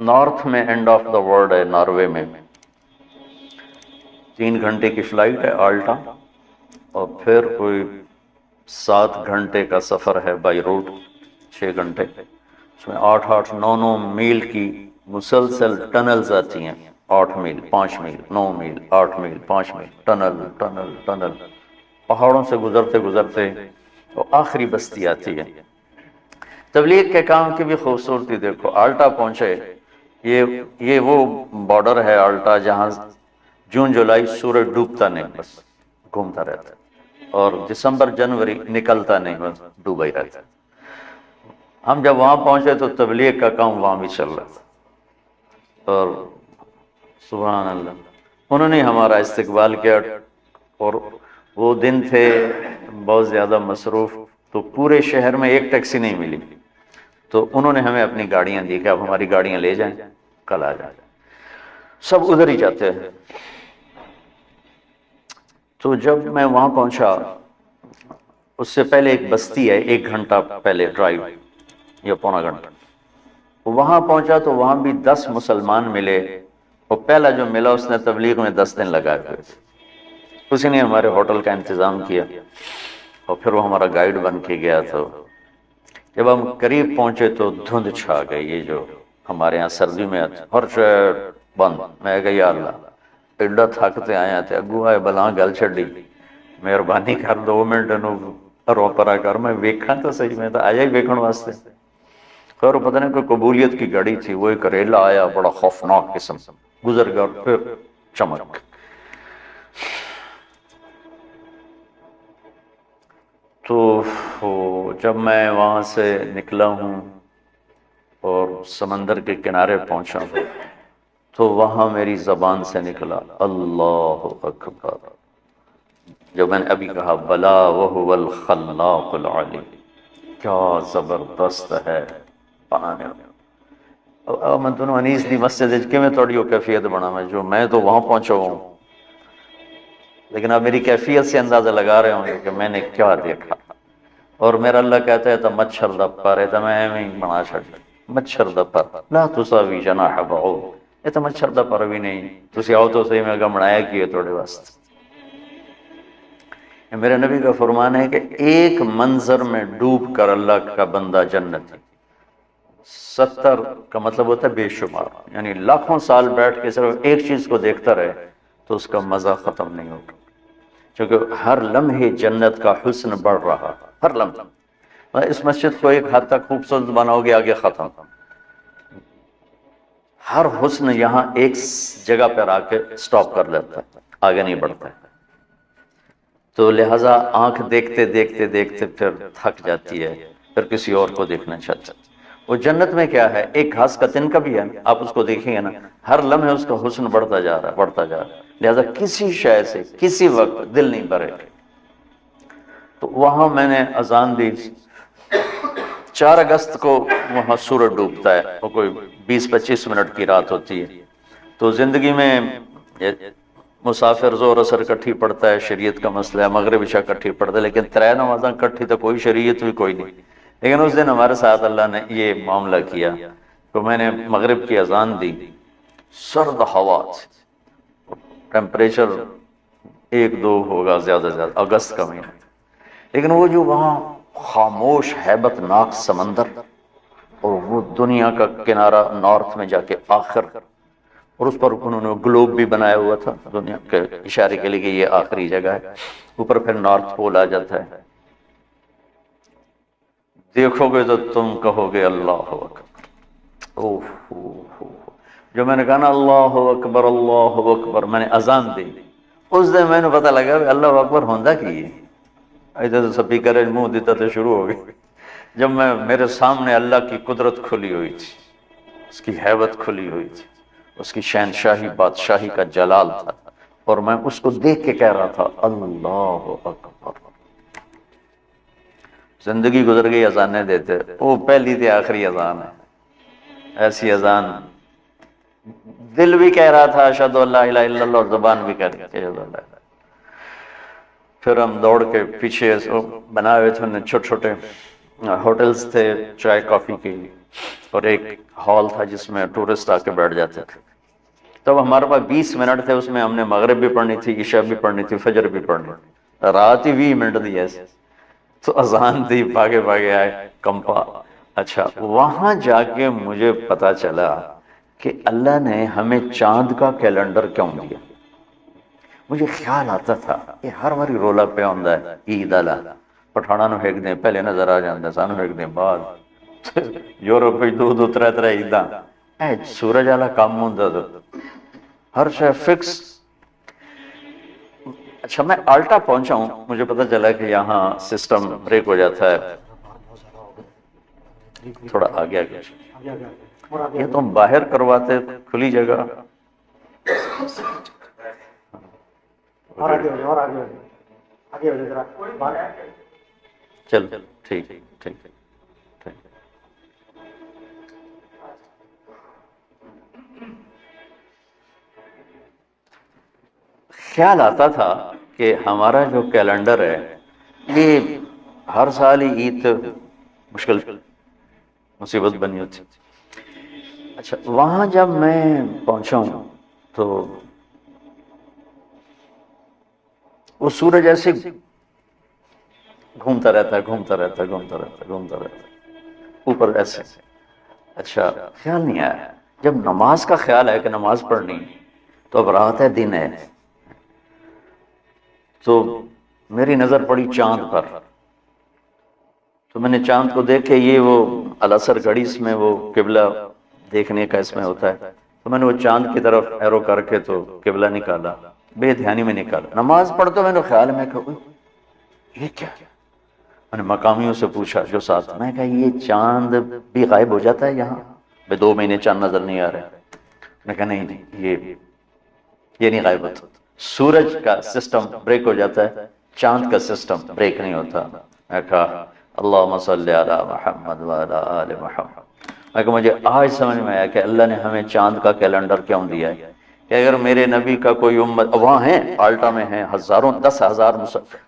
North میں and of the world ہے، Norway میں، 3 گھنٹے کی فلائٹ ہے آلٹا، اور پھر کوئی 7 گھنٹے کا سفر ہے بائی روڈ، 6 گھنٹے، اس میں 8-9 میل کی مسلسل ٹنلز آتی ہیں، 8 میل 5 میل 9 میل 8 میل 5 میل، ٹنل ٹنل ٹنل، پہاڑوں سے گزرتے گزرتے وہ آخری بستی آتی ہے۔ تبلیغ کے کام کی بھی خوبصورتی دیکھو، آلٹا پہنچے، یہ وہ بارڈر ہے آلٹا جہاں جون جولائی سورج ڈوبتا نہیں، بس گھومتا رہتا ہے، اور دسمبر جنوری نکلتا نہیں، بس ڈوبا ہی رہتا ہے۔ ہم جب وہاں پہنچے تو تبلیغ کا کام وہاں بھی چل رہا تھا، اور سبحان اللہ انہوں نے ہمارا استقبال کیا، اور وہ دن تھے بہت زیادہ مصروف، تو پورے شہر میں ایک ٹیکسی نہیں ملی، تو انہوں نے ہمیں اپنی گاڑیاں دی کہ آپ ہماری گاڑیاں لے جائیں، کل آ جائیں، سب ادھر ہی جاتے ہیں۔ تو جب میں وہاں پہنچا، اس سے پہلے ایک بستی ہے 1 گھنٹہ پہلے ڈرائیو یا پونا گھنٹہ، وہاں پہنچا تو وہاں بھی 10 مسلمان ملے، اور پہلا جو ملا اس نے تبلیغ میں 10 دن لگائے ہوئے تھے، اسی نے ہمارے ہوٹل کا انتظام کیا، اور پھر وہ ہمارا گائیڈ بن کے گیا۔ تو جب ہم قریب پہنچے تو دھند چھا گئی، یہ جو ہمارے یہاں سردی میں ہر شہر بند، میں کہا یا اللہ ایڈا تھکتے آیا تھے، اگو آئے بلاں گل چھڑی، مہربانی کر 2 منٹ نو روپرا کر، میں ویکھاں تو صحیح، میں تو آیا ہی ویکھن واسطے۔ خیر پتہ نہیں کوئی قبولیت کی گاڑی تھی، وہ ایک ریلا آیا بڑا خوفناک قسم، گزر گیا، پھر چمک۔ تو جب میں وہاں سے نکلا ہوں اور سمندر کے کنارے پہنچا ہوں، تو وہاں میری زبان سے نکلا اللہ اکبر، جو میں نے ابھی کہا بلا وہو الخلاق العلیم، کیا زبردست ہے پانے۔ میں دونوں انیس دی مسجد کے میں تھوڑی وہ کیفیت بنا، میں تو وہاں پہنچا ہوں، لیکن آپ میری کیفیت سے اندازہ لگا رہے ہوں گے کہ میں نے کیا دیکھا۔ اور میرا اللہ کہتا ہے تو مچھر دا پر ہے، تو میں ایویں ہی بنا چھڑ، مچھر دا پر لا تساوی جناح بعوض، یہ تو مچھر دا پر بھی نہیں، تسی آؤ تو صحیح، میں کہا بنایا کیے توڑے واسطے۔ میرے نبی کا فرمان ہے کہ ایک منظر میں ڈوب کر اللہ کا بندہ جنت، 70 کا مطلب ہوتا ہے بے شمار، یعنی لاکھوں سال بیٹھ کے صرف ایک چیز کو دیکھتا رہے تو اس کا مزہ ختم نہیں ہوگا، کیونکہ ہر لمحے جنت کا حسن بڑھ رہا، ہر لمحے۔ اس مسجد کو ایک حد تک خوبصورت بناؤ گے، آگے ختم، ہر حسن یہاں ایک جگہ پر آ کے سٹاپ کر لیتا ہے، آگے نہیں بڑھتا ہے، تو لہٰذا آنکھ دیکھتے دیکھتے دیکھتے پھر تھک جاتی ہے، پھر کسی اور کو دیکھنا چاہتا ہے۔ وہ جنت میں کیا ہے، ایک گھاس کا تن کا بھی ہے، آپ اس کو دیکھیں گے نا، ہر لمحے اس کا حسن بڑھتا جا رہا ہے، بڑھتا جا رہا ہے، لہٰذا کسی شے سے کسی وقت دل نہیں بھرے۔ تو وہاں میں نے اذان دی، 4 اگست کو وہاں سورج ڈوبتا ہے، وہ کوئی 20-25 منٹ کی رات ہوتی ہے۔ تو زندگی میں مسافر زور اثر کٹھی پڑتا ہے، شریعت کا مسئلہ ہے، مغرب عشاء کٹھی پڑتا ہے، لیکن 3 نمازاں کٹھی تو کوئی شریعت بھی کوئی نہیں۔ لیکن اس دن ہمارے ساتھ اللہ نے یہ معاملہ کیا تو میں نے مغرب کی اذان دی، سرد ہوا تھی، ٹیمپریچر 1-2 ہوگا زیادہ سے زیادہ، اگست کا مہینہ، لیکن وہ جو وہاں خاموش ہیبت ناک سمندر، اور وہ دنیا کا کنارہ نارتھ میں جا کے آخر، اور اس پر انہوں نے گلوب بھی بنایا ہوا تھا دنیا کے اشارے کے لیے کہ یہ آخری جگہ ہے، اوپر پھر نارتھ پول آ جاتا ہے، دیکھو گے تو تم کہو گے اللہ اکبر۔ جو میں نے کہا نا اللہ اکبر اللہ اکبر، میں نے اذان دی، اس دن میں نے پتہ لگا کہ اللہ اکبر ہوندہ کی ہے، ایسے تو سپیکر منہ دیتا تو شروع ہو گئی۔ جب میرے سامنے اللہ کی قدرت کھلی ہوئی تھی، اس کی حیبت کھلی ہوئی تھی، اس کی شہنشاہی بادشاہی کا جلال تھا، اور میں اس کو دیکھ کے کہہ رہا تھا اللہ اکبر۔ زندگی گزر گئی اذانیں دیتے، وہ پہلی تھی آخری اذان ہے، ایسی اذان دل بھی کہہ رہا تھا اشہد ان لا الہ الا اللہ، اور زبان بھی کہہ رہی تھی اشہد ان لا الہ۔ پھر ہم دوڑ کے پیچھے بنائے ہوئے تھے چھوٹے چھوٹے ہوٹلز تھے چائے کافی کی، اور ایک ہال تھا جس میں ٹورسٹ آ کے بیٹھ جاتے تھے. تب ہمارے پاس 20 منٹ تھے، اس میں ہم نے مغرب بھی پڑھنی تھی، عشاء بھی پڑھنی تھی، فجر بھی پڑھنی تھی. رات ہی 20 منٹ دی ایسے. تو اذان دی، بھاگے بھاگے آئے کمپا. اچھا وہاں جا کے مجھے پتا چلا کہ اللہ نے ہمیں چاند کا کیلنڈر کیوں دیا. مجھے خیال آتا تھا کہ ہر باری رولا پہ آندا ہے عید والا پٹھانا نو ایک دن پہلے نظر آ جاندے، سانو ایک دن بعد. یورپ وچ دو ترے عیداں، اے سورج والا کام ہوندا تو ہر شے فکس. اچھا میں آلٹا پہنچا ہوں، مجھے پتا چلا کہ یہاں سسٹم بریک ہو جاتا ہے. تھوڑا آگے آگے یہ تو ہم باہر کرواتے کھلی جگہ. اور آگے ہو آگے آگے ہو ذرا. چل ٹھیک ٹھیک. خیال آتا تھا کہ ہمارا جو کیلنڈر ہے یہ ہر سال ہی عید مشکل مصیبت بنی ہوتی. اچھا وہاں جب میں پہنچا ہوں تو وہ سورج ایسے گھومتا رہتا ہے اوپر ایسے. اچھا خیال نہیں آیا. جب نماز کا خیال ہے کہ نماز پڑھنی تو اب رات ہے دن ہے، تو میری نظر پڑی چاند پر. تو میں نے چاند کو دیکھ کے، یہ وہ العصر گھڑی اس میں وہ قبلہ دیکھنے کا اس میں ہوتا ہے، تو میں نے وہ چاند کی طرف ایرو کر کے تو قبلہ نکالا، بے دھیانی میں نکالا. نماز پڑھتے میں نے خیال میں کہ یہ کیا. میں نے مقامیوں سے پوچھا جو ساتھ، میں کہا یہ چاند بھی غائب ہو جاتا ہے یہاں، بے 2 مہینے چاند نظر نہیں آ رہے. میں کہا نہیں یہ نہیں غائب ہوتا. سورج کا سسٹم بریک ہو جاتا ہے، چاند کا سسٹم بریک نہیں ہوتا. میں کہا اللہم صلی علی محمد وعلی آل محمد. میں کہا مجھے آج سمجھ میں آیا کہ اللہ نے ہمیں چاند کا کیلنڈر کیوں دیا ہے کہ اگر میرے نبی کا کوئی امت وہاں ہیں، آلٹا میں ہیں، ہزاروں 10,000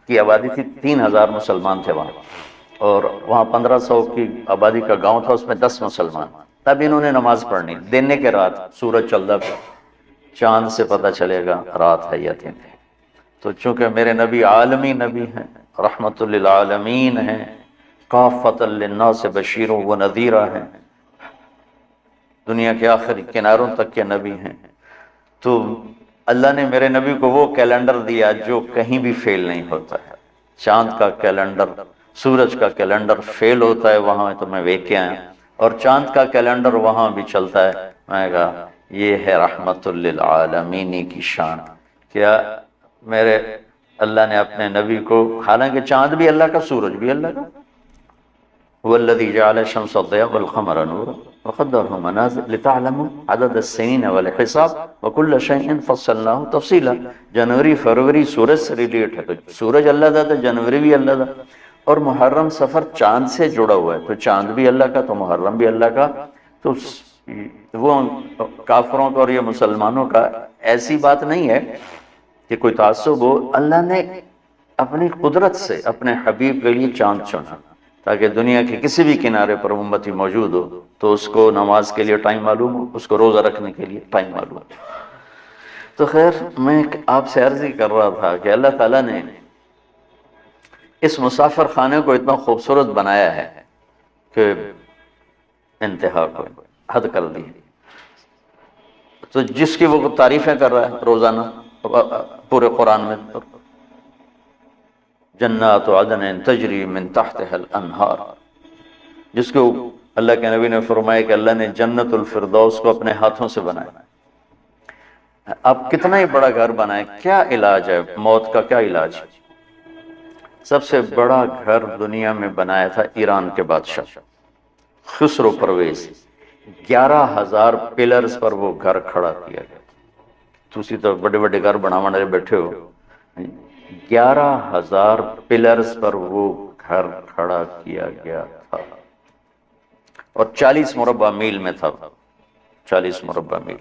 کی آبادی تھی، 3,000 مسلمان تھے وہاں، اور وہاں 1500 کی آبادی کا گاؤں تھا، اس میں 10 مسلمان. تب انہوں نے نماز پڑھنی دن کے رات، سورج چلتا پہ، چاند سے پتہ چلے گا رات ہے یا دن ہے. تو چونکہ میرے نبی عالمی نبی ہیں، رحمت للعالمین ہیں، کافۃ للناس بشیر و نذیرہ ہیں، دنیا کے آخری کناروں تک کے نبی ہیں، تو اللہ نے میرے نبی کو وہ کیلنڈر دیا جو کہیں بھی فیل نہیں ہوتا ہے. چاند کا کیلنڈر، سورج کا کیلنڈر فیل ہوتا ہے وہاں تو میں ویکھ کے آیا، اور چاند کا کیلنڈر وہاں بھی چلتا ہے. میں کہا یہ ہے رحمت للعالمین کی شان. کیا میرے اللہ نے اپنے نبی کو، حالانکہ چاند بھی اللہ کا، سورج بھی اللہ کا، والذی جعل الشمس ضیاء والقمر نورا وقدرہ منازل لتعلموا عدد السنین والحساب وکل شیء فصلناہ تفصیلا. جنوری فروری سورج سے ریلیٹ ہے، تو سورج اللہ دا تو جنوری بھی اللہ دا. اور محرم سفر چاند سے جڑا ہوا ہے، تو چاند بھی اللہ کا تو محرم بھی اللہ کا. تو وہ کافروں کا اور یہ مسلمانوں کا ایسی بات نہیں ہے کہ کوئی تعصب ہو. اللہ نے اپنی قدرت سے اپنے حبیب کے لیے چاند چنا تاکہ دنیا کے کسی بھی کنارے پر امتی موجود ہو تو اس کو نماز کے لیے ٹائم معلوم ہو، اس کو روزہ رکھنے کے لیے ٹائم معلوم ہو. تو خیر میں آپ سے عرض ہی کر رہا تھا کہ اللہ تعالیٰ نے اس مسافر خانے کو اتنا خوبصورت بنایا ہے کہ انتہا کو حد کر دی. تو جس کی وہ تعریفیں کر رہا ہے روزانہ پورے قرآن میں، جنات عدن تجری من تحتها الانہار، جس کو اللہ کے نبی نے فرمایا کہ اللہ نے جنت الفردوس کو اپنے ہاتھوں سے بنایا. اب کتنا ہی بڑا گھر بنائے، کیا علاج ہے موت کا؟ کیا علاج؟ سب سے بڑا گھر دنیا میں بنایا تھا ایران کے بادشاہ خسرو پرویز. 11,000 پلرز پر وہ گھر کھڑا کیا گیا. تسی تو بڑے بڑے گھر بنانے بیٹھے ہو، 11,000 پلرز پر وہ گھر کھڑا کیا گیا تھا، اور 40 مربع میل میں تھا، 40 مربع میل.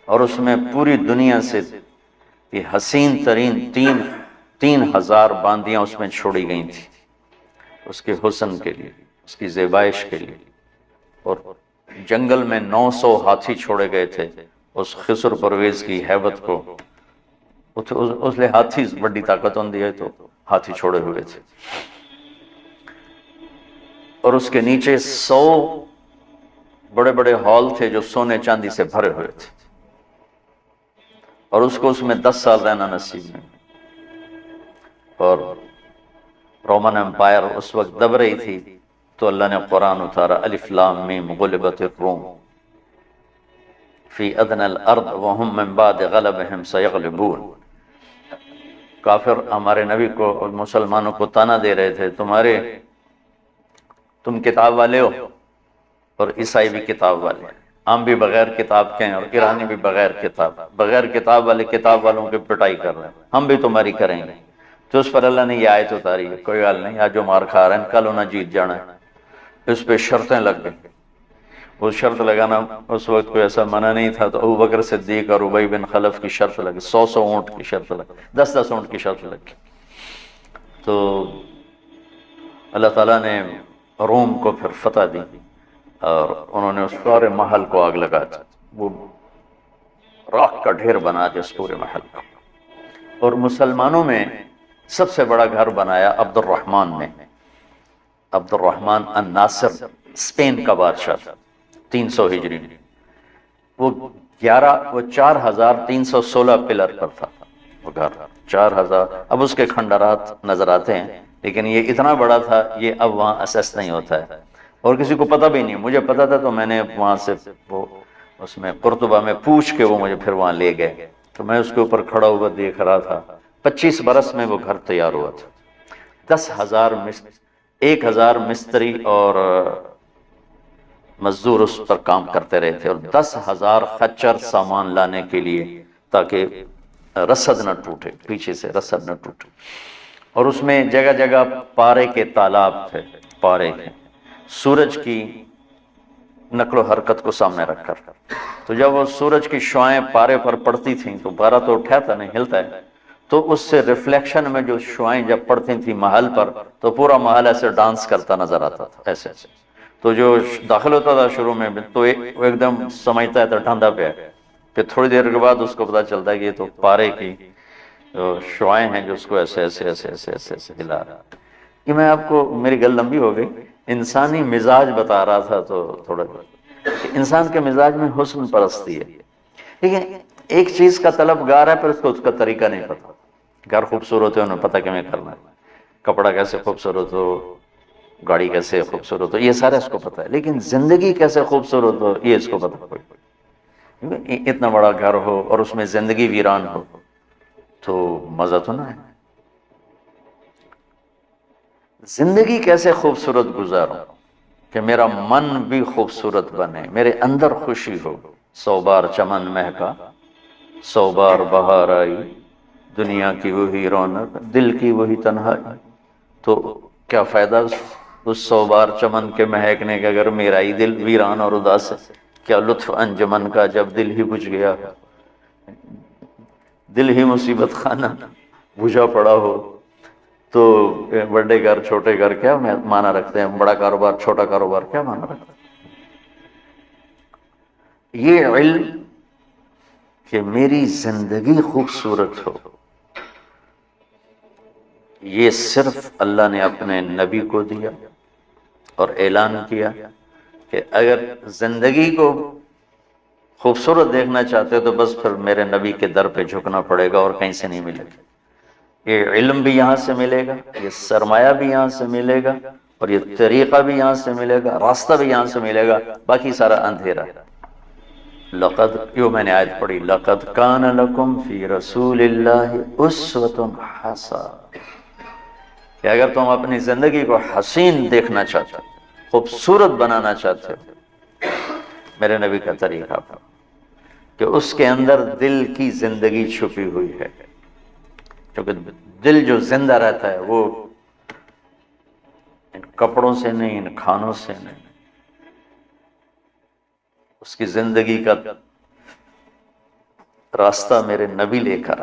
اور اس میں پوری دنیا سے یہ حسین ترین 3,000 باندیاں اس میں چھوڑی گئی تھی، اس کے حسن کے لیے، اس کی زیبائش کے لیے. اور جنگل میں 900 ہاتھی چھوڑے گئے تھے اس خسر پرویز کی ہیبت کو، اس لیے ہاتھی بڑی طاقت ہوندی ہے تو ہاتھی چھوڑے ہوئے تھے، اور اس کے نیچے 100 بڑے بڑے ہال تھے جو سونے چاندی سے بھرے ہوئے تھے، اور اس کو اس میں 10 سال رہنا نصیب نہیں، اور رومن امپائر اس وقت دب رہی تھی، تو اللہ نے قرآن اتارا الف لام میم غلبت الروم فی ادنى الارض وهم من بعد غلبهم سیغلبون۔ کافر ہمارے نبی کو اور مسلمانوں کو تانا دے رہے تھے، تم کتاب والے ہو اور عیسائی بھی کتاب والے ہیں، ہم بھی بغیر کتاب کے ہیں اور ایرانی بھی بغیر کتاب والے کتاب والوں کی پٹائی کر رہے ہیں، ہم بھی تمہاری کریں گے۔ تو اس پر اللہ نے یہ آیت اتاری ہے، کوئی حال نہیں، آج جو مار کھا رہے ہیں کل انہیں جیت جانا ہے۔ اس پہ شرطیں لگ گئیں، وہ شرط لگانا اس وقت کوئی ایسا منع نہیں تھا، تو ابو بکر صدیق اور ابی بن خلف کی شرط لگی، 100 اونٹ کی شرط لگی، 10 اونٹ کی شرط لگی۔ تو اللہ تعالیٰ نے روم کو پھر فتح دی اور انہوں نے اس سارے محل کو آگ لگا دی، وہ راکھ کا ڈھیر بنا دیا اس پورے محل کو، اور مسلمانوں میں سب سے بڑا گھر بنایا عبد الرحمن نے، عبد الرحمن الناصر، اسپین کا بادشاہ تھا، 300 ہجری میں، وہ 4316 پلر پر تھا وہ گھر، 4000، اب اس کے کھنڈرات نظر آتے ہیں، لیکن یہ اتنا بڑا تھا، یہ اب وہاں اسیس نہیں ہوتا ہے، اور کسی کو پتہ بھی نہیں، مجھے پتہ تھا تو میں نے وہاں سے وہ اس میں قرطبہ میں پوچھ کے وہ مجھے پھر وہاں لے گئے، تو میں اس کے اوپر کھڑا ہوا دیکھ رہا تھا، 25 برس میں وہ گھر تیار ہوا تھا، 10,000 مستری اور مزدور اس پر کام کرتے رہے تھے، اور 10,000 خچر سامان لانے کے لیے، تاکہ رسد نہ ٹوٹے، پیچھے سے رسد نہ ٹوٹے، اور اس میں جگہ جگہ پارے کے تالاب تھے، پارے کے، سورج کی نقل و حرکت کو سامنے رکھ کر، تو جب وہ سورج کی شعائیں پارے پر پڑتی تھیں تو پارا تو اٹھاتا نہیں، ہلتا ہے، تو اس سے ریفلیکشن میں جو شعائیں جب پڑتی تھیں محل پر، تو پورا محل ایسے ڈانس کرتا نظر آتا تھا، ایسے ایسے، تو جو داخل ہوتا تھا شروع میں تو وہ ایک دم سمجھتا ہے تو ٹھنڈا پہ ہے، پھر تھوڑی دیر کے بعد اس کو پتا چلتا ہے کہ یہ تو پارے کی شعائیں ہیں جو اس کو ایسے ایسے ایسے ایسے ایسے ایسے ہلا رہا ہے۔ یہ میں آپ کو، میری گل لمبی ہو گئی، انسانی مزاج بتا رہا تھا، تو تھوڑا انسان کے مزاج میں حسن پرستی ہے، لیکن ایک چیز کا طلبگار ہے، پھر اس کا طریقہ نہیں پتا، گھر خوبصورت ہے انہیں پتہ کیویں کرنا ہے، کپڑا کیسے خوبصورت ہو، گاڑی کیسے خوبصورت ہو، یہ سارا اس کو پتہ ہے، لیکن زندگی کیسے خوبصورت ہو یہ اس کو پتہ کوئی، اتنا بڑا گھر ہو اور اس میں زندگی ویران ہو تو مزہ تو نہ ہے، زندگی کیسے خوبصورت گزاروں کہ میرا من بھی خوبصورت بنے، میرے اندر خوشی ہو، 100 بار چمن مہکا، 100 بار بہار آئی، دنیا کی وہی رونق، دل کی وہی تنہائی، تو کیا فائدہ اس 100 بار چمن کے مہکنے کا اگر میرا ہی دل ویران اور اداس ہے؟ کیا لطف انجمن کا جب دل ہی بجھ گیا، دل ہی مصیبت خانہ بجھا پڑا ہو، تو بڑے گھر چھوٹے گھر کیا معنی رکھتے ہیں، بڑا کاروبار چھوٹا کاروبار کیا معنی رکھتے ہیں؟ یہ علم کہ میری زندگی خوبصورت ہو، یہ صرف اللہ نے اپنے نبی کو دیا اور اعلان کیا کہ اگر زندگی کو خوبصورت دیکھنا چاہتے تو بس پھر میرے نبی کے در پہ جھکنا پڑے گا، اور کہیں سے نہیں ملے گا، یہ علم بھی یہاں سے ملے گا، یہ سرمایہ بھی یہاں سے ملے گا، اور یہ طریقہ بھی یہاں سے ملے گا، راستہ بھی یہاں سے ملے گا، باقی سارا اندھیرا۔ لقد، یہ میں نے آیت پڑھی، لقد کان لکم فی رسول اللہ اسوۃ حسنہ، کہ اگر تم اپنی زندگی کو حسین دیکھنا چاہتے ہو، خوبصورت بنانا چاہتے ہو، میرے نبی کا طریقہ پر، کہ اس کے اندر دل کی زندگی چھپی ہوئی ہے، کیونکہ دل جو زندہ رہتا ہے وہ ان کپڑوں سے نہیں، ان کھانوں سے نہیں، اس کی زندگی کا راستہ میرے نبی لے کر